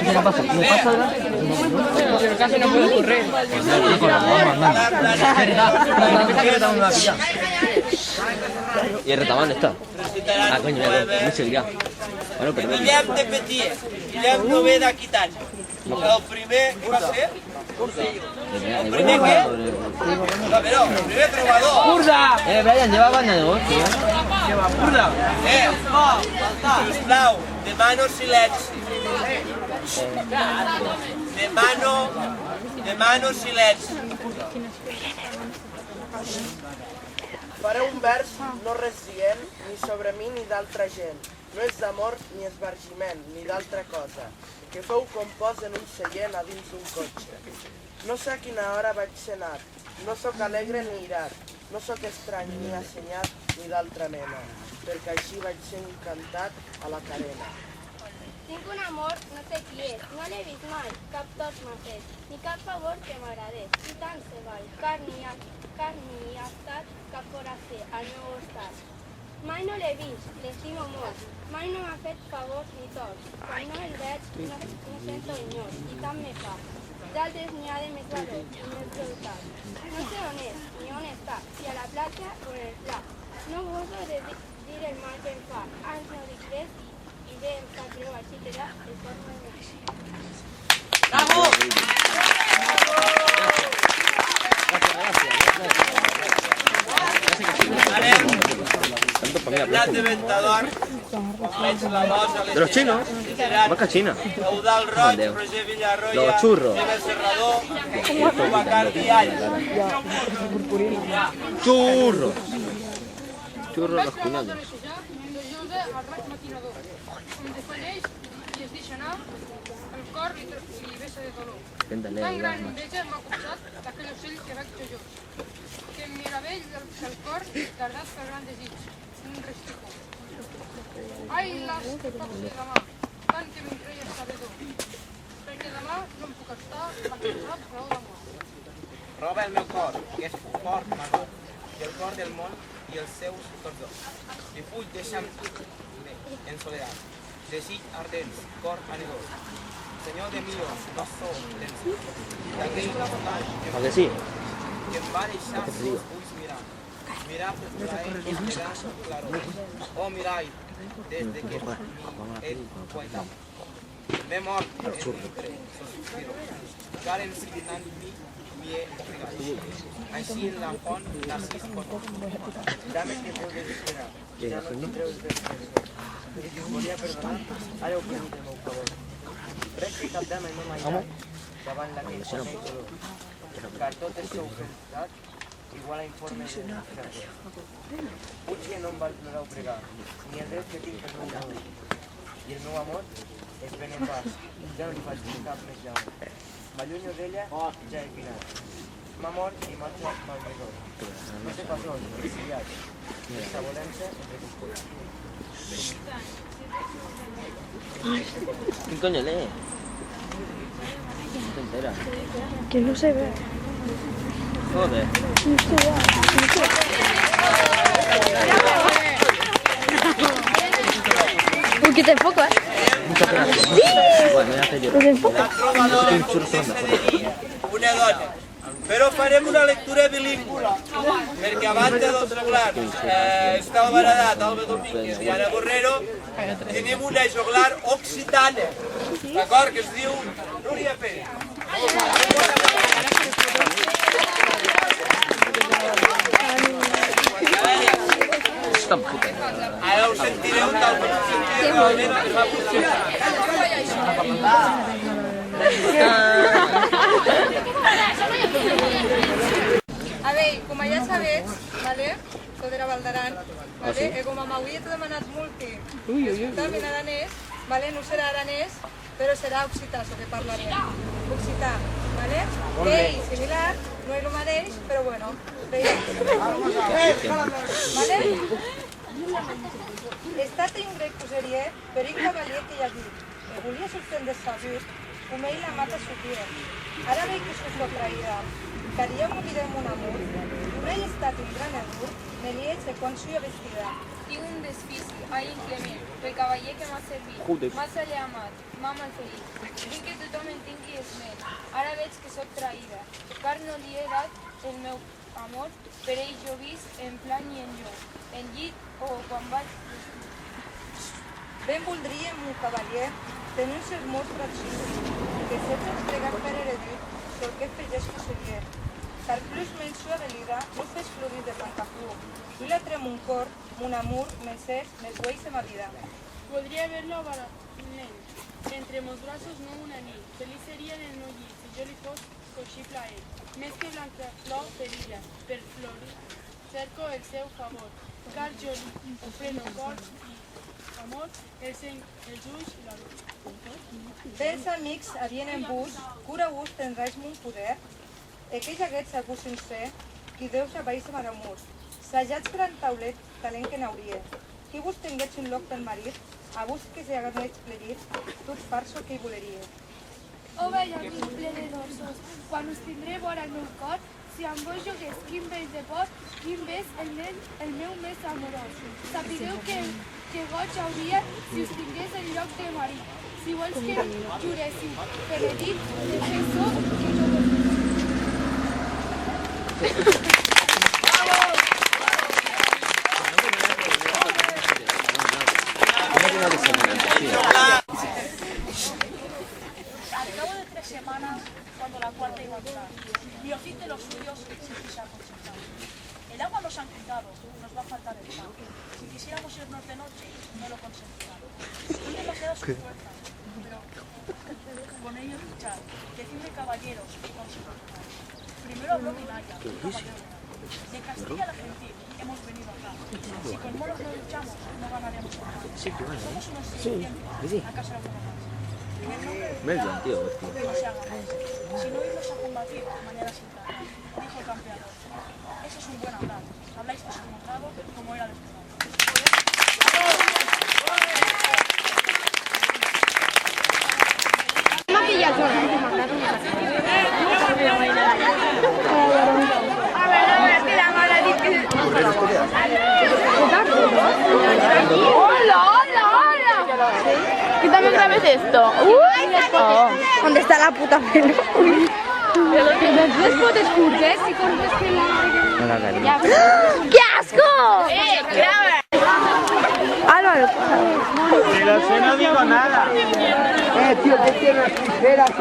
¿Qué pasa? ¿Me pasa adelante? Pero casi no puedo correr. ¿Y el retamán está? Ah, coño, no seguirá. Bueno, perdón. Guillem de Petit, Guillem no ve d'Aquitany. El primer, què va ser? El primer què? A veure, el primer trobador. ¡Curda! Brian, lleva banda de voz, tío. Sisplau, demano silenci. Demano silenci. Faré un vers no res dient, ni sobre mi ni d'altra gent. No és d'amor ni esbargiment, ni d'altra cosa, que feu compost en un seient a dins d'un cotxe. No sé a quina hora vaig ser nat, no sóc alegre ni irat, no sóc estrany ni assenyat ni d'altra mena, perquè així vaig ser encantat a la carena. Tinc un amor, no sé qui és, no l'he vist mai, cap tort m'ha fet, ni cap favor que m'agradés, i tant se val, car ni ha estat cap foraster al meu estat. Mai no l'he vist, l'estimo molt, mai no m'ha fet favors ni torts, quan no el veig no sento enyor, i tant me fa. D'altres n'hi ha de més valor i més crueltat. No sé on és, ni on està, si a la platja o en el pla. No goso de dir el mal que em fa, ans no dic res i bé em fa greu, així queda el cor molt més. Bravo! Bernat de Ventador, veig la losa, ¿De los chinos? Marca china. Eudal Roig, Roger Villarroya, Los churros. Xavier Serrador, Bacardi All. Churros. Churros los cuñados. Al raig matinador. Com defalleix i es deixa anar, el cor li vessa de dolor. Tan gran enveja m'ha costat d'aquell ocell que vaig jo. Que em meravell del cor guardat per gran desig, un resticó. Ai, las que pot ser demà, tant que me'n creia sabedor. Perquè demà no em puc estar pensat raó d'amor. Roba el meu cor, que és fort, menor, i el cor del món i els seus tots dos. I fuig deixant-me en soledat, desig ardents, cor anhelós. Senyor de milions, no sou llenços, d'aquell nostàs ¿A que sí? que em va deixar els ulls mirant. Mirar per plaer i mirar claror. Oh, mirall, des de que m'hi he guaitat. M'he mort en un sospiro, car ensignant-m'hi m'hi he obligat. Així en la font narcís coneix. Dame que heu de desesperar, ja no tindreu desesperar. I si us volia perdonar, ara heu perdut el meu favor. Res que cap dama no m'ha aïllat davant d'aquell coneix dolor. Car tot és sou felicitat, igual a informe de perdó. Puig que no em valoreu pregar, ni el dret que tinc per meu amor. I el meu amor és ben en pas, ja no li faig cap més llamor. M'allunyo d'ella, ja he pinat. M'ha mort i marxa mal rigor. No sé pasós, exiliat. Aquesta volència entre costura. ¿Qué coño lee? No te enteras. Que no se ve. Joder. Uy, que te enfoco, ¿eh? Muchas gracias. ¡Sí! Bueno, voy a hacer yo. Te enfoco. La trobadora és una dona. Però farem una lectura bilingüe, perquè a banda dels joglars Esteve Baradat, Alba Domínguez i Anna Borrero, tenim una joglar occitana, d'acord, que es diu Núria Pérez. Ara ho sentireu tal com ho sentireu realment, que fa A veure, com ja sabeu, ¿vale? Soy de la Valdaran, ¿vale? Com m'avui he demanat molt que escoltava en aranès, ¿vale? No serà aranès, però serà occità, el que parlarem. Occità, ¿vale? Ell, similar, no és el mateix, però bueno, veiem. ¿Vale? Estat un grec poseria, per un cavaller que hi ha dit, que volia sortir de sabut, com ell la mata supier. Ara veig que sos lo traïda, car ja m'oblidem un amor, no he estat un gran error, me li he quan soy vestida. Tinc un desfici, ai inclement, pel cavaller que m'ha servit. Massa l'he amat, m'ha malferit. Vull que tothom en tingui esment. Ara veig que sóc traïda, car no li he dat el meu amor, per ell jo vist en plany i en llum, en llit o quan vaig... Ben voldríem, un cavaller, tenir un sermó preciós, que fets entregar per heredit, sol que pagès conseller. Car plus mensua de l'ira, no fes florir de Blancaflor. Vull atrem un cor, un amor, mencers, més güells de ma vida. Podría verlo abaratament, entre mos braços no una nit. Feliç seria en el meu llit, si jo li fos possible a ell. Més que Blancaflor perilla, per florir, cerco el seu favor, car jo li ofreno cor i amor, el seny, els ulls i la luz. Vells amics havien en vos, cura vos tendràs mon poder, aquells haguets a vos sincer, qui Déu s'abaix amb amor. Sajats per en taulet, talent que n'hauria. Qui vos tingués un lloc pel marit, a vos que se hagués plerit, tots farso que hi voleria. Oh, vell amic ple de dolços, quan us tindré vora el meu cor, si amb vos jugués quin vell de por, quin ves el meu més amorós. Sapigueu que goig hauria si us tingués el lloc de marit. Si vols que juréssiu per edit, defenso que jo vos dic. Al cabo de 3 semanas, cuando la cuarta iba a entrar, Diosito de los suyos se quiso aconsejar. El agua nos han quitado, nos va a faltar el pan. Si quisiéramos irnos de noche, no lo consentirán. Son demasiadas sus fuerzas, pero con ellos luchar. Decidme caballeros y consejeros. Primero habló Minaya, caballero. De Castilla la gentil, hemos venido acá. Si con moros no luchamos, no ganaremos nada. Somos unos sirvientes, acaso alguno más. En el nombre de Dios, no se haga más. Si no irnos a combatir de manera sin carne, dijo el campeador. Ese es un buen hablar. Habláis desconmontado como era de esperar. ¿Qué también grabes esto? ¿Dónde está la puta pelo? ¡Qué asco! Álvaro. Si lo sé, no digo nada. Tío, que tiene las tijeras.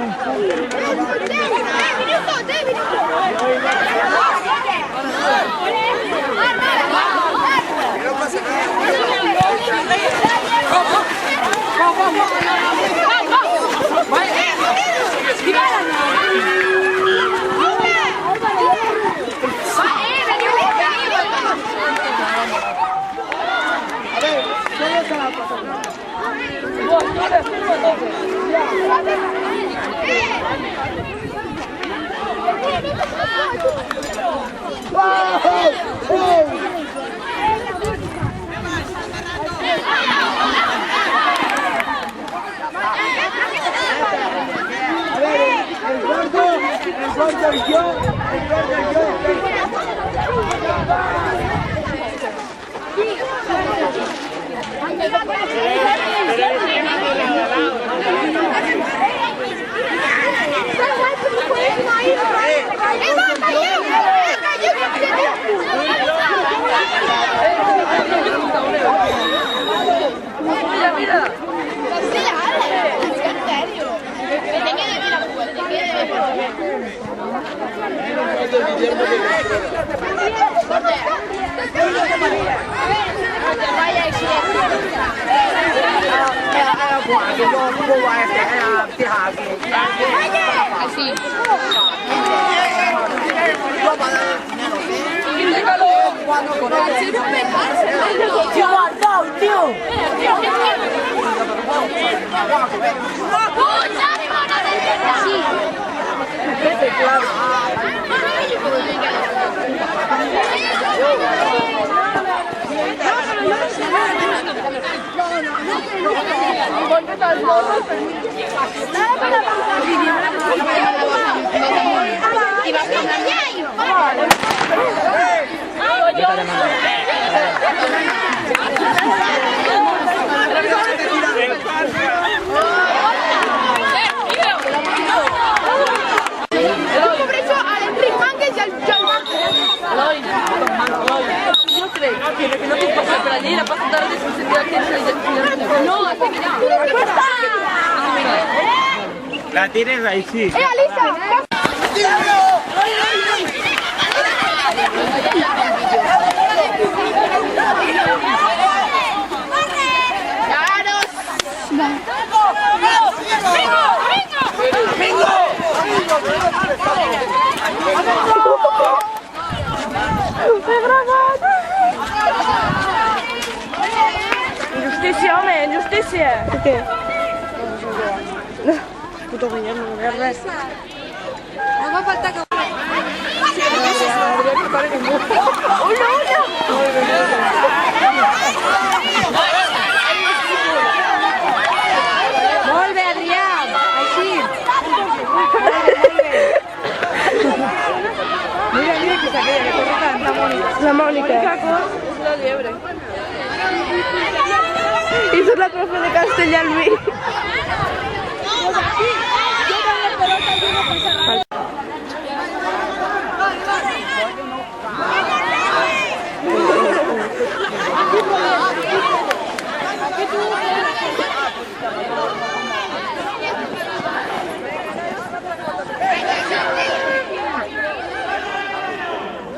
No, hace que ya. La tienes ahí, sí. Alisa! Justícia, home, justícia! Què? Puto Guillermo, no veus res. No va falta que... Molt bé, Adrià! Així! Mira, mira que s'aquella, que corre tant, la Mònica. La Mònica. És la liebre. I surt la profe de castellà al mig.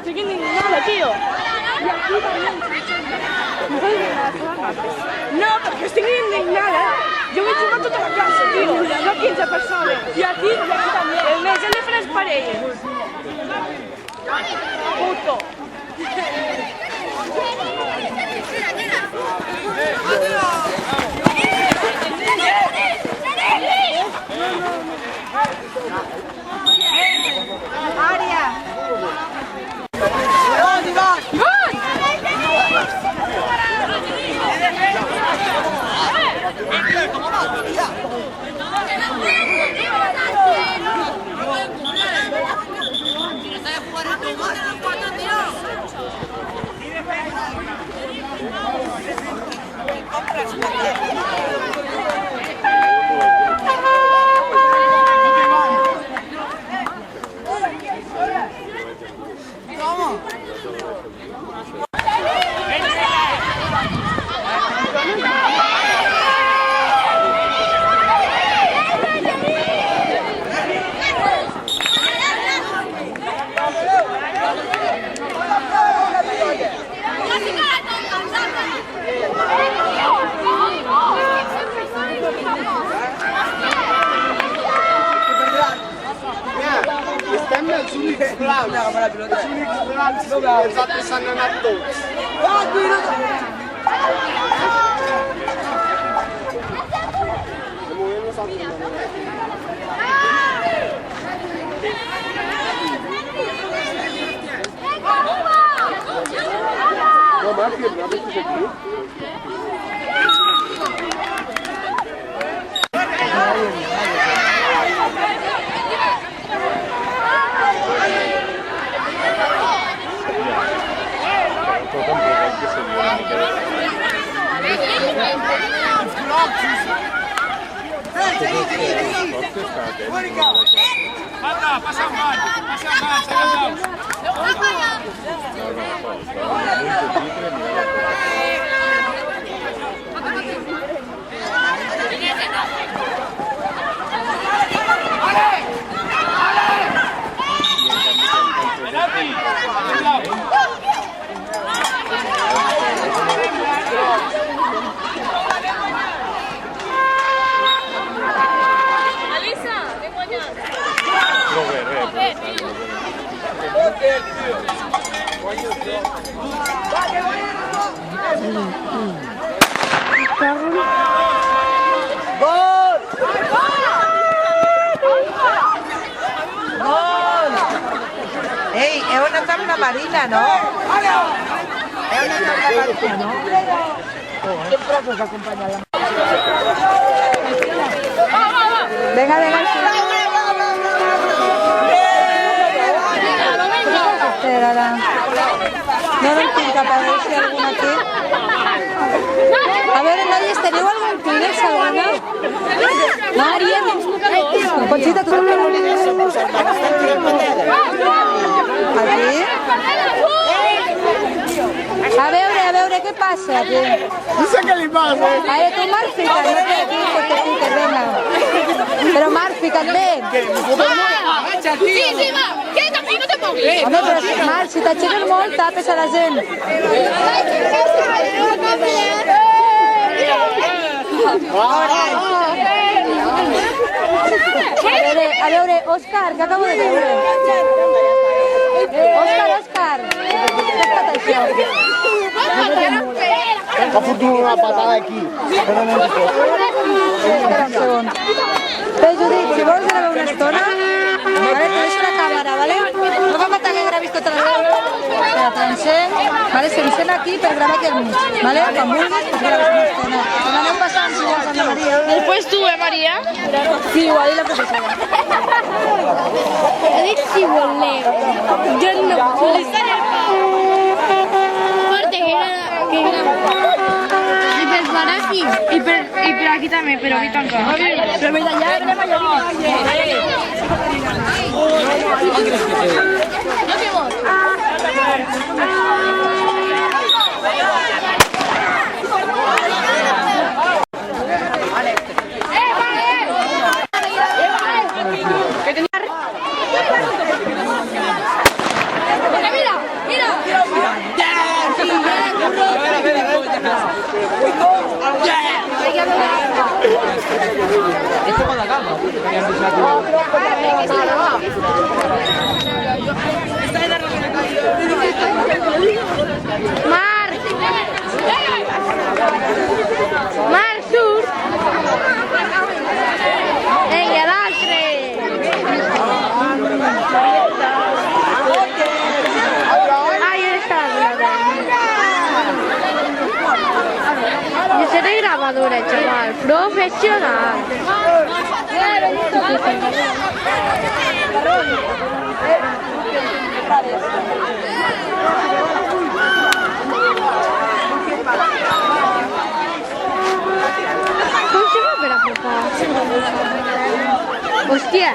Estic indignada, tio. No, perquè estic indignada. Jo vaig jugar tota la classe, tio. No 15 persones. I aquí també. A més, hem de fer les parelles. Puto. Ària! Ei, heu anat amb la Marina, no? Heu anat amb la Marina, no? Sempre us acompanya la Marina. Venga, venga, espera, no en tinc cap, a veure si hi ha algun aquí. A veure, noies, teniu algun Kleenex, alguna? No, Ària, tens mocadors. Conxita, tu també l'hauries. Aquí? A veure, ¿qué pasa? No sé qué le pasa. A ver, tú, Marfi, no te digo que tú te venga. Pero Marfi, també. Sí, sí, va. Queda't aquí, no te moguis. Home, però si, Marc, si t'aixeques molt, tapes a la gent. A veure, Òscar, que acabo de veure. Òscar, què ha estat això? Ha fotut una patada aquí. Espera un segon. Bé, Judit, si vols gravar una estona, vale, te deixo la càmera, vale? No va matar que gravis tota la vegada. Espera, t'encén, vale? S'encén aquí per gravar aquí al mig, vale? Quan vulguis, pues graves una estona. Quan aneu passant, si vols, Anna Maria. Después tú, María. Sí, igual, i la professora. He dit si voleu. Jo no vull. Fuerte, que I per parar aquí. Y por aquí también, pero vi tan claro. Però mira, ja anem allà. Esto con la cama. Marc, surt. Vinga, l'altre. Ahí está. Yo seré grabadora, chaval. Profesional. ¿Cómo se va a ver a papá? Hostia.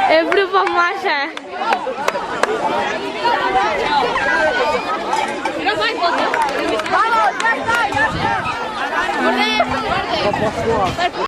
El grupo masa. ¡Vamos! ¡Ya está! ¡Ya está!